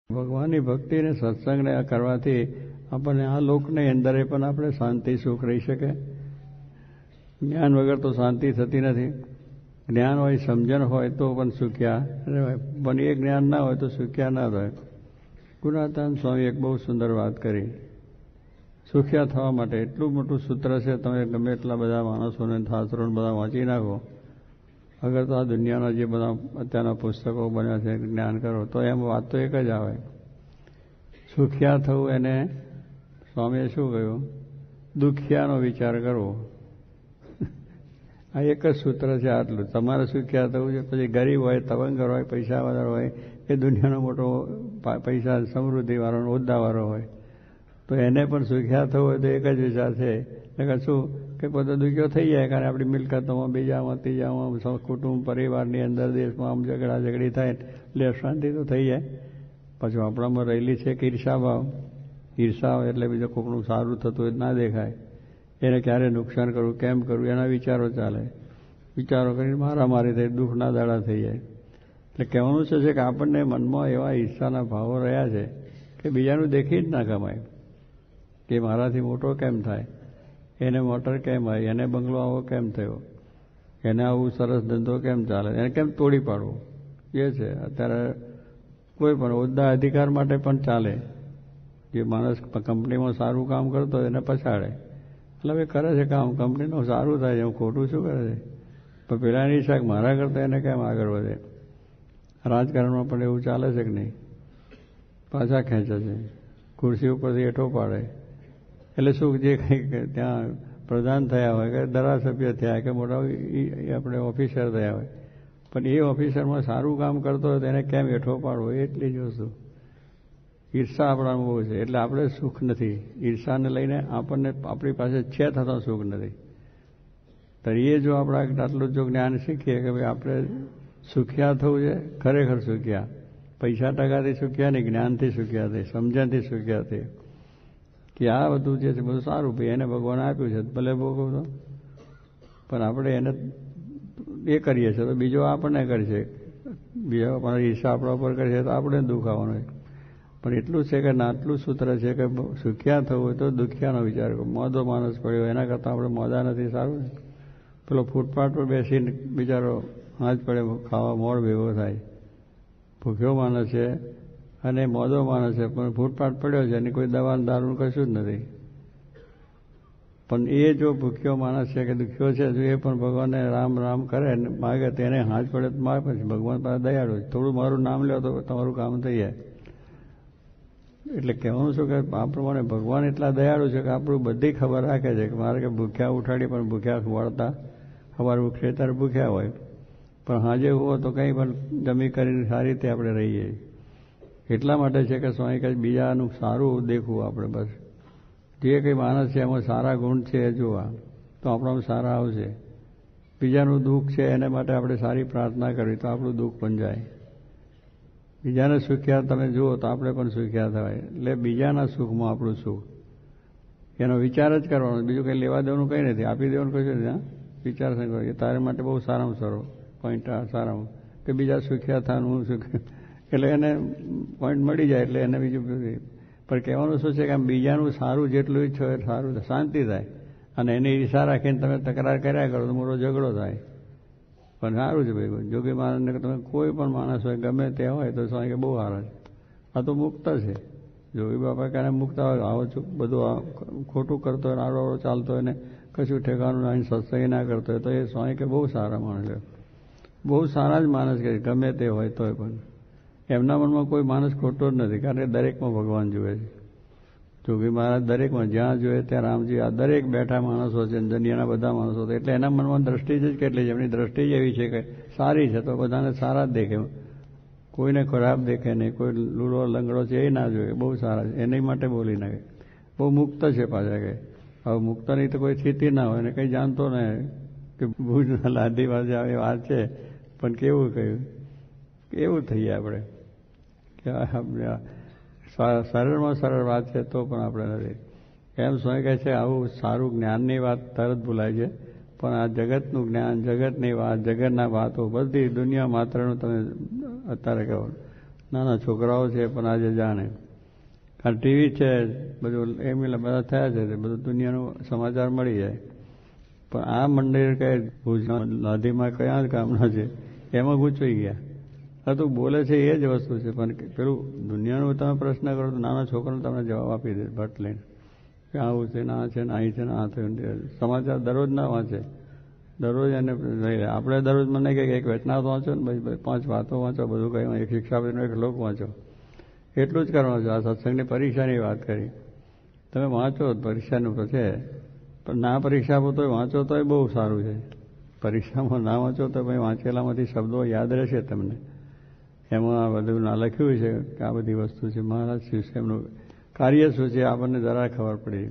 ભગવાનની ભક્તિ અને સત્સંગને કરવાથી આપણને આ લોકની અંદર પણ આપણે શાંતિ સુખ રહી શકે. જ્ઞાન વગર તો શાંતિ થતી નથી. જ્ઞાન હોય, સમજણ હોય તો પણ સુખ્યા રહેવાય, પણ એ જ્ઞાન ના હોય તો સુખ્યા ના રહે. ગુણાતાન સ્વામી એક બહુ સુંદર વાત કરી. સુખ્યા થવા માટે એટલું મોટું સૂત્ર છે, તમે ગમે એટલા બધા માણસોને શાસ્ત્રોને બધા વાંચી નાખો, અગર તો આ દુનિયાના જે બધા અત્યારના પુસ્તકો બન્યા છે જ્ઞાન કરો તો એમ વાત તો એક જ આવે. સુખ્યા થવું એને સ્વામીએ શું કહ્યું? દુખિયાનો વિચાર કરવો. આ એક જ સૂત્ર છે આટલું. તમારે સુખ્યા થવું છે. પછી ગરીબ હોય, તવંગર હોય, પૈસાવાળો હોય, એ દુનિયાનો મોટો પૈસા સમૃદ્ધિવાળો હોદ્દાવાળો હોય તો એને પણ સુખ્યા થવું હોય તો એક જ વિચાર છે કે શું કે પોતે દુખ્યો થઈ જાય, કારણ આપણી મિલકતોમાં, બીજામાં, ત્રીજામાં, કુટુંબ પરિવારની અંદર, દેશમાં આમ ઝઘડા ઝઘડી થાય એટલે શાંતિ તો થઈ જાય. પછી આપણામાં રહેલી છે કે ઈર્ષાભાવ. ઈર્ષા એટલે બીજો કોકનું સારું થતું હોય ના દેખાય, એને ક્યારે નુકસાન કરવું, કેમ કરવું, એના વિચારો ચાલે. વિચારો કરીને મારામારી થઈ, દુઃખના દાડા થઈ જાય. એટલે કહેવાનું છે કે આપણને મનમાં એવા ઈર્ષાના ભાવો રહ્યા છે કે બીજાનું દેખી જ ના કમાય, કે મારાથી મોટો કેમ થાય, એને મોટર કેમ આવી, એને બંગલો આવો કેમ થયો, એને આવું સરસ ધંધો કેમ ચાલે, એને કેમ તોડી પાડવું. એ છે અત્યારે કોઈ પણ હોદ્દા અધિકાર માટે પણ ચાલે. જે માણસ કંપનીમાં સારું કામ કરતો હોય એને પછાડે. એટલે હવે કરે છે કામ, કંપનીનું સારું થાય છે, હું ખોટું શું કરે છે, પણ પેલાની ઈચ્છા મારા કરતા એને કેમ આગળ વધે. રાજકારણમાં પણ એવું ચાલે છે કે નહીં? પાછા ખેંચે છે, ખુરશી ઉપરથી હેઠો પાડે. એટલે શું, જે કંઈક ત્યાં પ્રધાન થયા હોય કે ધારાસભ્ય થયા કે મોટા આપણે ઓફિસર થયા હોય, પણ એ ઓફિસરમાં સારું કામ કરતો હોય તો એને કેમ હેઠો પાડવો, એટલી જ વસ્તુ. ઈર્ષા આપણામાં બહુ છે, એટલે આપણે સુખ નથી. ઈર્ષાને લઈને આપણને આપણી પાસે છે થતાં સુખ નથી. તો એ જો આપણા આટલું જો જ્ઞાન શીખીએ કે ભાઈ આપણે સુખ્યા થવું છે, ખરેખર સુખ્યા, પૈસા ટકાથી સુખ્યા નહીં, જ્ઞાનથી સુખ્યા થઈ, સમજણથી સુખ્યા થઈ, કે આ બધું જે છે બધું સારું, ભાઈ એને ભગવાન આપ્યું છે ભલે ભોગવતો, પણ આપણે એને એ કરીએ છીએ તો બીજો આપણને કરશે, બીજો પણ ઈર્ષા આપણા ઉપર કરશે તો આપણે દુઃખ આવવાનું હોય. પણ એટલું છે કે આટલું સૂત્ર છે કે સુખ્યા થવું હોય તો દુખિયાનો વિચાર કરો. મોદો માણસ પડ્યો એના કરતાં આપણે મોદા નથી સારું ને? પેલો ફૂટપાથ પર બેસીને બિચારો હાથ પડે ખાવા મોડ ભેગો થાય. ભૂખ્યો માણસ છે અને મોદો માણસ છે, પણ ફૂટપાથ પડ્યો છે એની કોઈ દવા દારૂ કશું જ નથી. પણ એ જો ભૂખ્યો માણસ છે કે દુખ્યો છે, જો એ પણ ભગવાનને રામ રામ કરે ને માગે તો એને હાથ પડે તો માગે. પછી ભગવાન પાસે દયાળુ છે, થોડું મારું નામ લો તો તમારું કામ થઈ જાય. એટલે કહેવાનું શું કે આ પ્રમાણે ભગવાન એટલા દયાળુ છે કે આપણું બધી ખબર રાખે છે કે મારે કે ભૂખ્યા ઉઠાડી પણ ભૂખ્યા ખવાડતા, અમારું ખેતર ભૂખ્યા હોય પણ હાજે હોય તો કંઈ પણ જમી કરીને સારી રીતે આપણે રહીએ. એટલા માટે છે કે સ્વામી કહે બીજાનું સારું દેખવું આપણે. બસ જે કંઈ માણસ છે એમાં સારા ગુણ છે એ જોવા તો આપણામાં સારા આવશે. બીજાનું દુઃખ છે એને માટે આપણે સારી પ્રાર્થના કરવી તો આપણું દુઃખ પણ જાય. બીજાને સુખ્યા તમે જુઓ તો આપણે પણ સુખ્યા થવાય. એટલે બીજાના સુખમાં આપણું સુખ, એનો વિચાર જ કરવાનો, બીજું કંઈ લેવા દેવાનું કંઈ નથી, આપી દેવાનું કશું નથી. વિચાર કરો એ તારે માટે બહુ સારામાં સારો પોઈન્ટ, સારામાં કે બીજા સુખ્યા થાય હું સુખ, એટલે એને પોઈન્ટ મળી જાય એટલે એને બીજું. પણ કહેવાનું શું છે કે આમ બીજાનું સારું જેટલું ઈચ્છો એ સારું શાંતિ થાય, અને એની ઈચ્છા રાખીને તમે તકરાર કર્યા કરો તો મોટો ઝઘડો થાય. પણ સારું છે ભાઈ, જોગી માણસને તમે કોઈ પણ માણસ હોય ગમે તે હોય તો સ્વામી કે બહુ સારા છે, આ તો મુક્ત છે. જોગી બાપા ક્યારે મુક્ત હોય, આવો બધું ખોટું કરતો હોય, આડો ચાલતો હોય ને કશું ઠેકાનું ના, સત્સંગ ના કરતો હોય તો એ સ્વામી કે બહુ સારા માણસ છે. બહુ સારા જ માણસ કે ગમે તે હોય તોય પણ એમના મનમાં કોઈ માણસ ખોટો જ નથી, કારણ કે દરેકમાં ભગવાન જુએ છે. જોગી મહારાજ દરેકમાં જ્યાં જોઈએ ત્યાં રામજી, આ દરેક બેઠા માણસો છે, દુનિયાના બધા માણસો છે, એટલે એના મનમાં દ્રષ્ટિ જ કેટલી છે, એમની દ્રષ્ટિ જ એવી છે કે સારી છે તો બધાને સારા જ દેખે, કોઈને ખરાબ દેખે નહીં, કોઈ લૂલો લંગડો છે એ ના જોઈએ, બહુ સારા છે એની માટે બોલી નાખે. બહુ મુક્ત છે પાછા કે હવે મુક્ત નહીં તો કોઈ સ્થિતિ ના હોય ને કંઈ જાણતો ને કે ભૂજ લાદી પાસે આવી વાત છે, પણ કેવું કહ્યું એવું થઈએ આપણે કે આપણે સરળમાં સરળ વાત છે તો પણ આપણે નથી. એમ સ્વામી કહે છે આવું સારું જ્ઞાનની વાત તરત ભૂલાય છે, પણ આ જગતનું જ્ઞાન, જગતની વાત, જગતના વાતો બધી દુનિયા માત્રનું તમે અત્યારે કહો નાના છોકરાઓ છે પણ આજે જાણે. કારણ ટીવી છે, બધું એમ બધા થયા છે, બધું દુનિયાનું સમાચાર મળી જાય. પણ આ મંદિર કઈ ભુજ નદીમાં કયા કામના છે એમાં ગૂંચવાઈ ગયા. હા, તું બોલે છે એ જ વસ્તુ છે, પણ પેલું દુનિયાનું તમે પ્રશ્ન કરો તો નાના છોકરાને તમને જવાબ આપી દે ભટ્ટ લઈને કે આવું છે ને આ છે ને અહીં છે ને આ થયું. સમાચાર દરરોજ ના વાંચે, દરરોજ એને આપણે દરરોજ મને કે એક વેટનાથ વાંચો ને ભાઈ 5 વાતો વાંચો, બધું કહ્યું, એક શિક્ષાપતિનો એક શ્લોક વાંચો, એટલું જ કરવાનું છે. આ સત્સંગની પરીક્ષાની વાત કરી, તમે વાંચો પરીક્ષાનું તો છે, પણ ના પરીક્ષા આપો તોય વાંચો તોય બહુ સારું છે. પરીક્ષામાં ના વાંચો તો ભાઈ વાંચેલામાંથી શબ્દો યાદ રહેશે તમને. એમાં આ બધું ના લખ્યું છે કે આ બધી વસ્તુ છે. મહારાજ શું છે, એમનું કાર્ય શું છે આપણને જરા ખબર પડી.